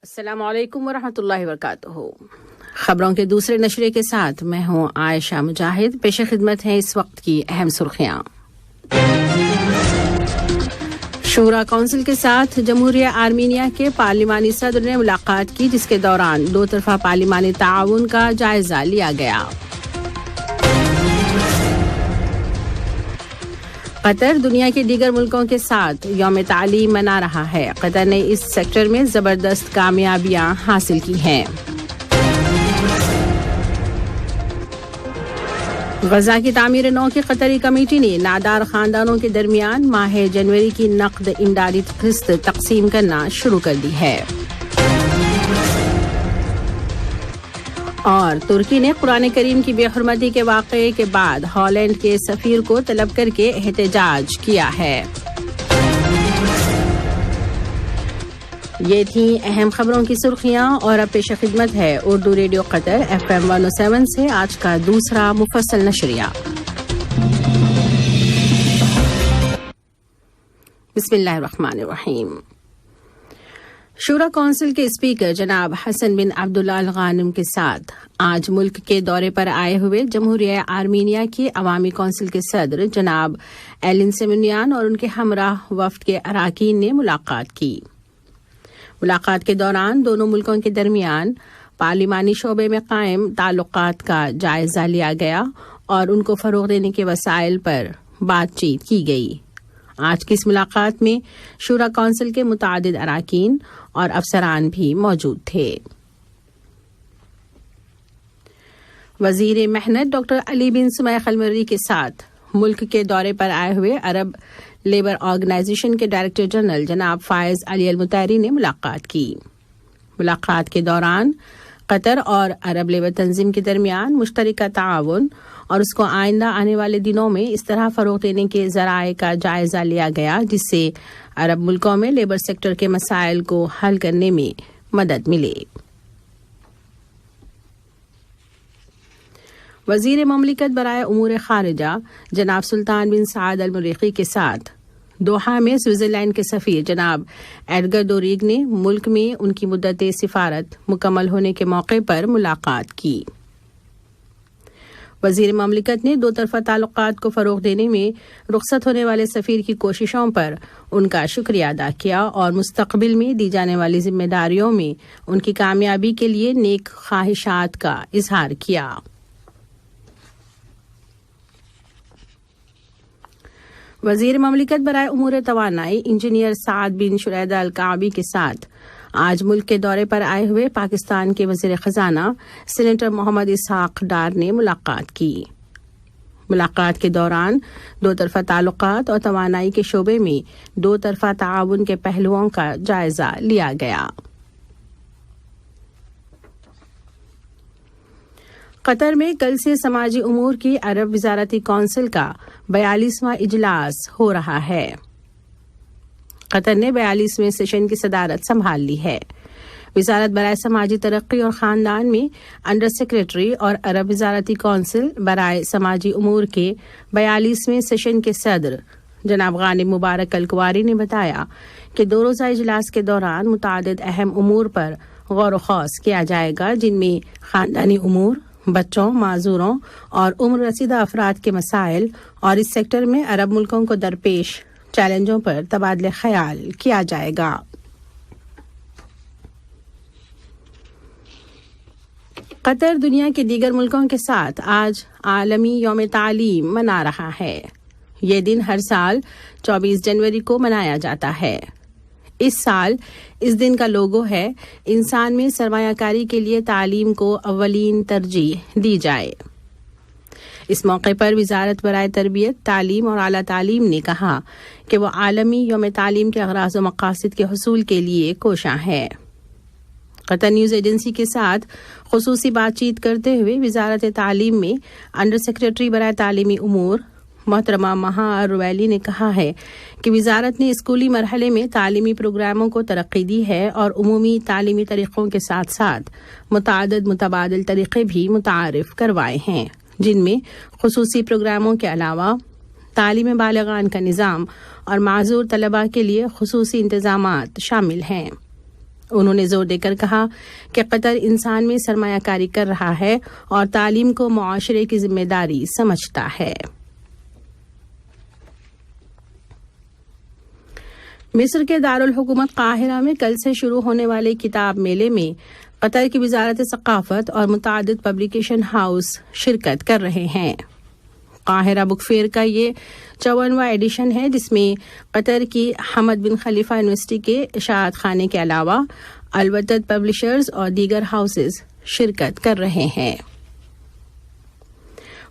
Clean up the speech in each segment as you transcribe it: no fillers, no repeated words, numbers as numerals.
السلام علیکم ورحمۃ اللہ وبرکاتہ۔ خبروں کے دوسرے نشرے کے ساتھ میں ہوں عائشہ مجاہد۔ پیش خدمت ہیں اس وقت کی اہم سرخیاں۔ شورا کونسل کے ساتھ جمہوریہ آرمینیا کے پارلیمانی صدر نے ملاقات کی، جس کے دوران دو طرفہ پارلیمانی تعاون کا جائزہ لیا گیا۔ قطر دنیا کے دیگر ملکوں کے ساتھ یوم تعلیم منا رہا ہے۔ قطر نے اس سیکٹر میں زبردست کامیابیاں حاصل کی ہیں۔ غزہ کی تعمیر نو کی قطری کمیٹی نے نادار خاندانوں کے درمیان ماہ جنوری کی نقد امدادی قسط تقسیم کرنا شروع کر دی ہے۔ اور ترکی نے قرآن کریم کی بے حرمتی کے واقعے کے بعد ہالینڈ کے سفیر کو طلب کر کے احتجاج کیا ہے۔ یہ تھیں اہم خبروں کی سرخیاں، اور اب پیش خدمت ہے اردو ریڈیو قطر FM 107 سے آج کا دوسرا مفصل نشریہ۔ بسم اللہ الرحمن الرحیم۔ شورا کونسل کے اسپیکر جناب حسن بن عبداللہ الغانم کے ساتھ آج ملک کے دورے پر آئے ہوئے جمہوریہ آرمینیا کی عوامی کونسل کے صدر جناب ایلن سیمونیان اور ان کے ہمراہ وفد کے اراکین نے ملاقات کی۔ ملاقات کے دوران دونوں ملکوں کے درمیان پارلیمانی شعبے میں قائم تعلقات کا جائزہ لیا گیا اور ان کو فروغ دینے کے وسائل پر بات چیت کی گئی۔ آج کی اس ملاقات میں شورا کونسل کے متعدد اراکین اور افسران بھی موجود تھے۔ وزیر محنت ڈاکٹر علی بن سمیخ المری کے ساتھ ملک کے دورے پر آئے ہوئے عرب لیبر آرگنائزیشن کے ڈائریکٹر جنرل جناب فائز علی المطیری نے ملاقات کی۔ ملاقات کے دوران قطر اور عرب لیبر تنظیم کے درمیان مشترکہ تعاون اور اس کو آئندہ آنے والے دنوں میں اس طرح فروغ دینے کے ذرائع کا جائزہ لیا گیا جس سے عرب ملکوں میں لیبر سیکٹر کے مسائل کو حل کرنے میں مدد ملے۔ وزیر مملکت برائے امور خارجہ جناب سلطان بن سعد المریخی کے ساتھ دوحہ میں سوئٹزرلینڈ کے سفیر جناب ایڈگر دوریگ نے ملک میں ان کی مدت سفارت مکمل ہونے کے موقع پر ملاقات کی۔ وزیر مملکت نے دو طرفہ تعلقات کو فروغ دینے میں رخصت ہونے والے سفیر کی کوششوں پر ان کا شکریہ ادا کیا اور مستقبل میں دی جانے والی ذمہ داریوں میں ان کی کامیابی کے لیے نیک خواہشات کا اظہار کیا۔ وزیر مملکت برائے امور توانائی انجینئر سعد بن شریدہ الکعبی کے ساتھ آج ملک کے دورے پر آئے ہوئے پاکستان کے وزیر خزانہ سینیٹر محمد اسحاق ڈار نے ملاقات کی۔ ملاقات کے دوران دو طرفہ تعلقات اور توانائی کے شعبے میں دو طرفہ تعاون کے پہلوؤں کا جائزہ لیا گیا۔ قطر میں کل سے سماجی امور کی عرب وزارتی کونسل کا 42واں اجلاس ہو رہا ہے۔ قطر نے 42ویں سیشن کی صدارت سنبھال لی ہے۔ وزارت برائے سماجی ترقی اور خاندان میں انڈر سیکرٹری اور عرب وزارتی کونسل برائے سماجی امور کے 42ویں سیشن کے صدر جناب غانم مبارک الکواری نے بتایا کہ دو روزہ اجلاس کے دوران متعدد اہم امور پر غور و خوض کیا جائے گا، جن میں خاندانی امور، بچوں، معذوروں اور عمر رسیدہ افراد کے مسائل اور اس سیکٹر میں عرب ملکوں کو درپیش چیلنجوں پر تبادلہ خیال کیا جائے گا۔ قطر دنیا کے دیگر ملکوں کے ساتھ آج عالمی یوم تعلیم منا رہا ہے۔ یہ دن ہر سال 24 جنوری کو منایا جاتا ہے۔ اس سال اس دن کا لوگو ہے انسان میں سرمایہ کاری کے لیے تعلیم کو اولین ترجیح دی جائے۔ اس موقع پر وزارت برائے تربیت، تعلیم اور اعلیٰ تعلیم نے کہا کہ وہ عالمی یوم تعلیم کے اغراض و مقاصد کے حصول کے لیے کوشاں ہے۔ قطر نیوز ایجنسی کے ساتھ خصوصی بات چیت کرتے ہوئے وزارت تعلیم میں انڈر سیکرٹری برائے تعلیمی امور محترمہ مہا ارویلی نے کہا ہے کہ وزارت نے اسکولی مرحلے میں تعلیمی پروگراموں کو ترقی دی ہے اور عمومی تعلیمی طریقوں کے ساتھ ساتھ متعدد متبادل طریقے بھی متعارف کروائے ہیں، جن میں خصوصی پروگراموں کے علاوہ تعلیم بالغان کا نظام اور معذور طلباء کے لیے خصوصی انتظامات شامل ہیں۔ انہوں نے زور دے کر کہا کہ قطر انسان میں سرمایہ کاری کر رہا ہے اور تعلیم کو معاشرے کی ذمہ داری سمجھتا ہے۔ مصر کے دارالحکومت قاہرہ میں کل سے شروع ہونے والے کتاب میلے میں قطر کی وزارت ثقافت اور متعدد پبلیکیشن ہاؤس شرکت کر رہے ہیں۔ قاہرہ بک فیئر کا یہ 54واں ایڈیشن ہے، جس میں قطر کی حمد بن خلیفہ یونیورسٹی کے اشاعت خانے کے علاوہ الوتد پبلشرز اور دیگر ہاؤسز شرکت کر رہے ہیں۔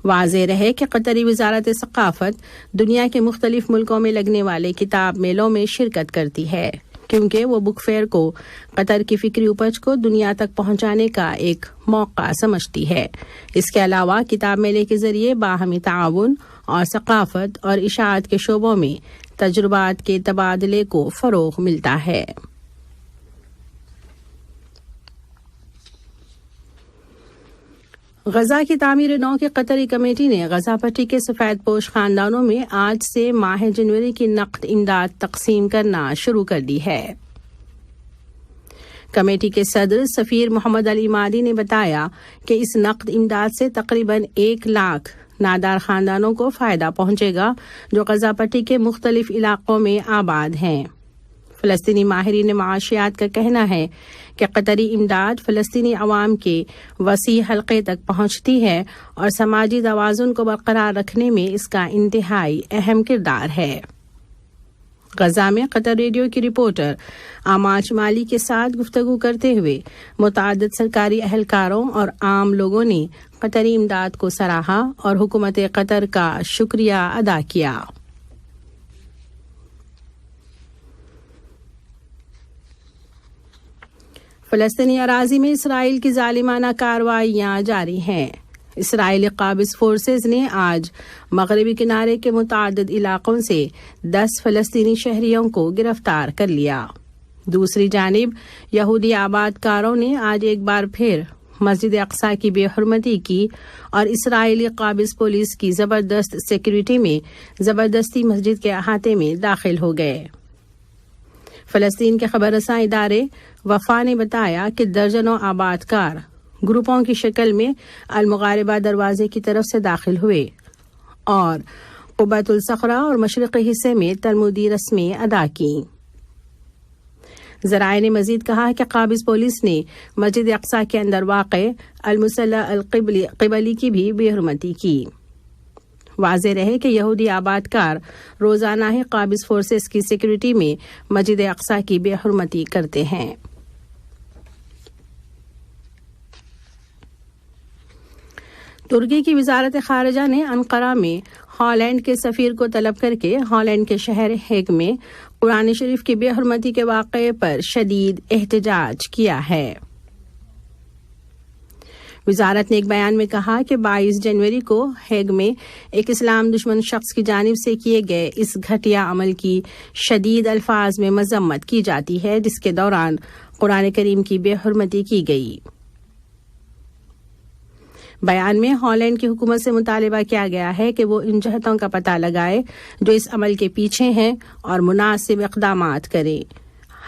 واضح رہے کہ قطری وزارت ثقافت دنیا کے مختلف ملکوں میں لگنے والے کتاب میلوں میں شرکت کرتی ہے، کیونکہ وہ بک فیئر کو قطر کی فکری اپج کو دنیا تک پہنچانے کا ایک موقع سمجھتی ہے۔ اس کے علاوہ کتاب میلے کے ذریعے باہمی تعاون اور ثقافت اور اشاعت کے شعبوں میں تجربات کے تبادلے کو فروغ ملتا ہے۔ غزہ کی تعمیر نو کی قطری کمیٹی نے غزہ پٹی کے سفید پوش خاندانوں میں آج سے ماہ جنوری کی نقد امداد تقسیم کرنا شروع کر دی ہے۔ کمیٹی کے صدر سفیر محمد علی مادی نے بتایا کہ اس نقد امداد سے تقریباً 1 لاکھ نادار خاندانوں کو فائدہ پہنچے گا جو غزہ پٹی کے مختلف علاقوں میں آباد ہیں۔ فلسطینی ماہرین معاشیات کا کہنا ہے کہ قطری امداد فلسطینی عوام کے وسیع حلقے تک پہنچتی ہے اور سماجی توازن کو برقرار رکھنے میں اس کا انتہائی اہم کردار ہے۔ غزہ میں قطر ریڈیو کی رپورٹر آماچ مالی کے ساتھ گفتگو کرتے ہوئے متعدد سرکاری اہلکاروں اور عام لوگوں نے قطری امداد کو سراہا اور حکومت قطر کا شکریہ ادا کیا۔ فلسطینی اراضی میں اسرائیل کی ظالمانہ کارروائیاں جاری ہیں۔ اسرائیلی قابض فورسز نے آج مغربی کنارے کے متعدد علاقوں سے 10 فلسطینی شہریوں کو گرفتار کر لیا۔ دوسری جانب یہودی آباد کاروں نے آج ایک بار پھر مسجد اقصی کی بے حرمتی کی اور اسرائیلی قابض پولیس کی زبردست سیکورٹی میں زبردستی مسجد کے احاطے میں داخل ہو گئے۔ فلسطین کے خبر رساں ادارے وفا نے بتایا کہ درجنوں آباد کار گروپوں کی شکل میں المغاربہ دروازے کی طرف سے داخل ہوئے اور قبۃ الصخرہ اور مشرقی حصے میں تلمودی رسمیں ادا کیں۔ ذرائع نے مزید کہا کہ قابض پولیس نے مسجد اقصی کے اندر واقع المصلی القبلی کی بھی بے حرمتی کی۔ واضح رہے کہ یہودی آباد کار روزانہ ہی قابض فورسز کی سیکورٹی میں مسجد اقصی کی بے حرمتی کرتے ہیں۔ ترکی کی وزارت خارجہ نے انقرہ میں ہالینڈ کے سفیر کو طلب کر کے ہالینڈ کے شہر ہیگ میں قرآن شریف کی بے حرمتی کے واقعے پر شدید احتجاج کیا ہے۔ وزارت نے ایک بیان میں کہا کہ 22 جنوری کو ہیگ میں ایک اسلام دشمن شخص کی جانب سے کیے گئے اس گھٹیا عمل کی شدید الفاظ میں مذمت کی جاتی ہے، جس کے دوران قرآن کریم کی بے حرمتی کی گئی۔ بیان میں ہالینڈ کی حکومت سے مطالبہ کیا گیا ہے کہ وہ ان جہتوں کا پتہ لگائے جو اس عمل کے پیچھے ہیں اور مناسب اقدامات کرے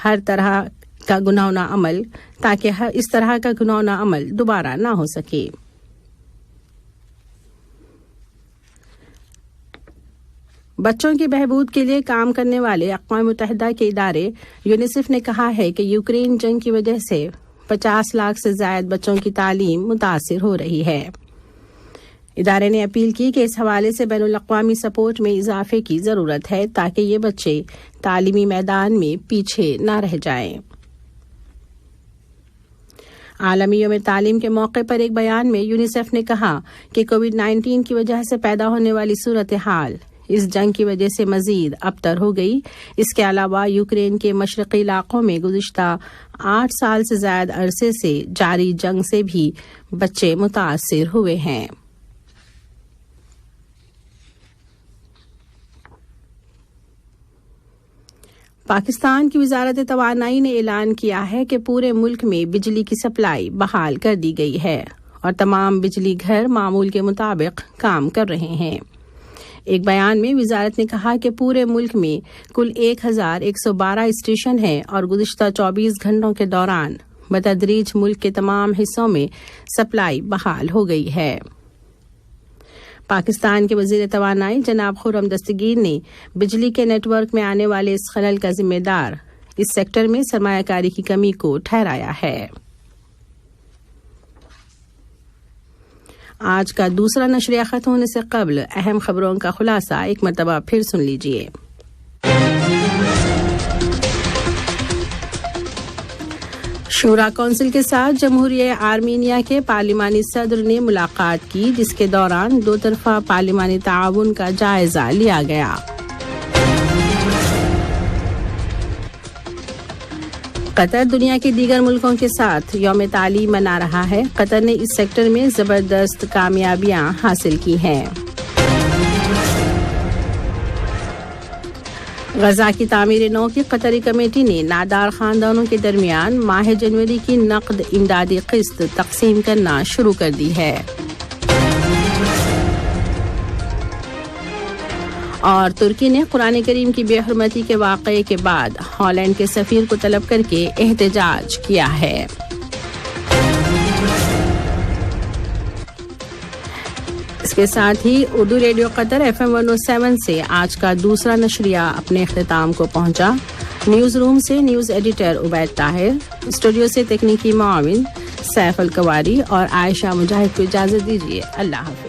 ہر طرح کا گناہونہ عمل تاکہ اس طرح کا گناہونہ عمل دوبارہ نہ ہو سکے۔ بچوں کی بہبود کے لیے کام کرنے والے اقوام متحدہ کے ادارے یونیسیف نے کہا ہے کہ یوکرین جنگ کی وجہ سے 50 لاکھ سے زائد بچوں کی تعلیم متاثر ہو رہی ہے۔ ادارے نے اپیل کی کہ اس حوالے سے بین الاقوامی سپورٹ میں اضافے کی ضرورت ہے تاکہ یہ بچے تعلیمی میدان میں پیچھے نہ رہ جائیں۔ عالمی یوم تعلیم کے موقع پر ایک بیان میں یونیسیف نے کہا کہ کووڈ-19 کی وجہ سے پیدا ہونے والی صورتحال اس جنگ کی وجہ سے مزید ابتر ہو گئی۔ اس کے علاوہ یوکرین کے مشرقی علاقوں میں گزشتہ 8 سال سے زائد عرصے سے جاری جنگ سے بھی بچے متاثر ہوئے ہیں۔ پاکستان کی وزارت توانائی نے اعلان کیا ہے کہ پورے ملک میں بجلی کی سپلائی بحال کر دی گئی ہے اور تمام بجلی گھر معمول کے مطابق کام کر رہے ہیں۔ ایک بیان میں وزارت نے کہا کہ پورے ملک میں کل 1112 اسٹیشن ہیں اور گزشتہ 24 گھنٹوں کے دوران بتدریج ملک کے تمام حصوں میں سپلائی بحال ہو گئی ہے۔ پاکستان کے وزیر توانائی جناب خرم دستگیر نے بجلی کے نیٹ ورک میں آنے والے اس خلل کا ذمہ دار اس سیکٹر میں سرمایہ کاری کی کمی کو ٹھہرایا ہے۔ آج کا دوسرا نشریہ ختم ہونے سے قبل اہم خبروں کا خلاصہ ایک مرتبہ پھر سن لیجیے۔ شورا کونسل کے ساتھ جمہوریہ آرمینیا کے پارلیمانی صدر نے ملاقات کی، جس کے دوران دو طرفہ پارلیمانی تعاون کا جائزہ لیا گیا۔ قطر دنیا کے دیگر ملکوں کے ساتھ یوم تعلیم منا رہا ہے۔ قطر نے اس سیکٹر میں زبردست کامیابیاں حاصل کی ہیں۔ غزہ کی تعمیر نو کی قطری کمیٹی نے نادار خاندانوں کے درمیان ماہ جنوری کی نقد امدادی قسط تقسیم کرنا شروع کر دی ہے۔ اور ترکی نے قرآن کریم کی بے حرمتی کے واقعے کے بعد ہالینڈ کے سفیر کو طلب کر کے احتجاج کیا ہے۔ اس کے ساتھ ہی اردو ریڈیو قطر FM 107 سے آج کا دوسرا نشریہ اپنے اختتام کو پہنچا۔ نیوز روم سے news editor Ubaid Tahir, studio سے تکنیکی معاون سیف القواری اور عائشہ مجاہد کو اجازت دیجیے۔ اللہ حافظ۔